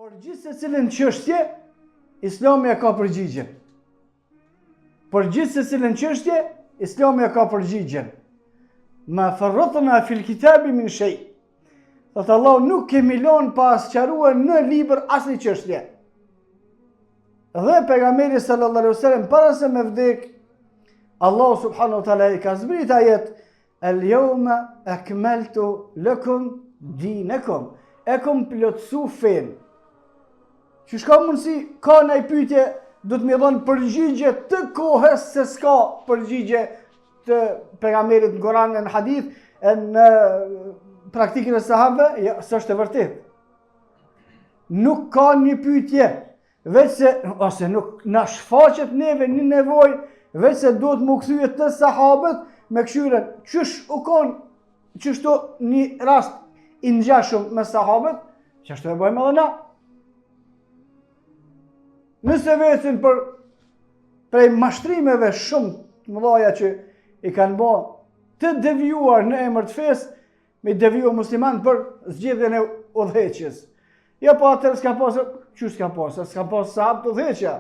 Por gjithë se cilën çështje, Islami e ka përgjigjen. Por gjithë se cilën çështje, Islami e ka përgjigjen. Ma farratna fil kitabi min shay. Thotë Allah, nuk kemi lënë pa asqaruar në libër asnjë çështje. Dhe pejgamberi sallallahu alaihi wasallam para se me vdek, Allah subhanahu wa taala i ka zbrit ajet al-yawma akmaltu lakum dinakum. E kom plotsu fen. Që shka mundësi, ka nëjë pyetje, do të më dhonë përgjigje të kohës se s'ka përgjigje të pejgamberit në Koran, në hadith, në praktikën e sahabëve, ja, s'është e vërtet. Nuk ka një pyetje, veç se, ose nuk na shfaqet neve një nevojë, veç se do të më kthyet të sahabët me këshyren, qysh u konë, qështu një rast i ngjashëm me sahabët, qështu e bëjmë edhe na. Nëse vecin për prej mashtrimeve shumë të mëdha që i kanë bërë të devijuar në emër të fesë, me deviju musliman për zgjedhjen e udhëheqjes. Jo po atër s'ka pasë, që s'ka pasë? S'ka pasë sahabë të udhëheqja.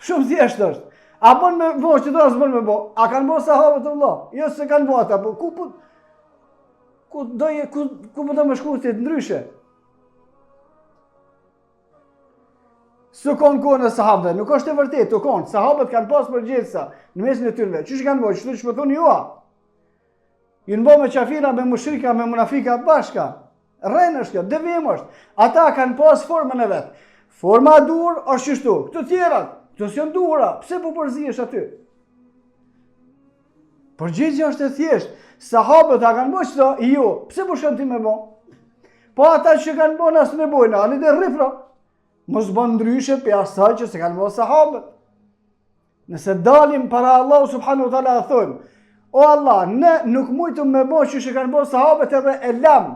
Shumë thjesht është. A bën me vosh që do as bën me bo? A kanë bërë sahabët të Allah? Jo se kanë bërë ata, po ku do më shku të ndryshe? Së konë kohën e sahabëve, nuk është e vërtet, të konë, sahabët kanë pasë përgjegjësa në mesin e tyre. Çish kanë bërë, çfarë që thoni jua? Ju në bë me qafira, me mushrika, me munafika bashka. Rrenë është kjo, devijim është. Ata kanë pasë formën e vet. Forma e duhur është çështu. Këto tjerat, këto janë duhura. Pse po përzihesh aty? Përgjigjja është e thjeshtë. Sahabët a kanë bërë çdo, jo. Pse po shkon ti me bë? Po ata që kanë bërë as në bojnë, ani dhe rrifra. Mos bën ndryshe për asaj që se kanë bërë sahabët. Nëse dalim para Allah subhanahu wa taala thonë, o Allah, ne nuk mujtëm me bërë që kanë bërë sahabët edhe e lam.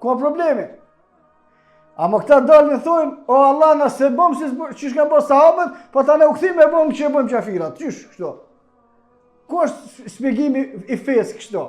Ka problemi. A më këta dalin thonë, o Allah, nëse bëm që kanë bërë sahabët, po ta ne u kthim e bëm që e bëm qafirat. Qysh kështu? Ku është shpjegimi i fesë kështu?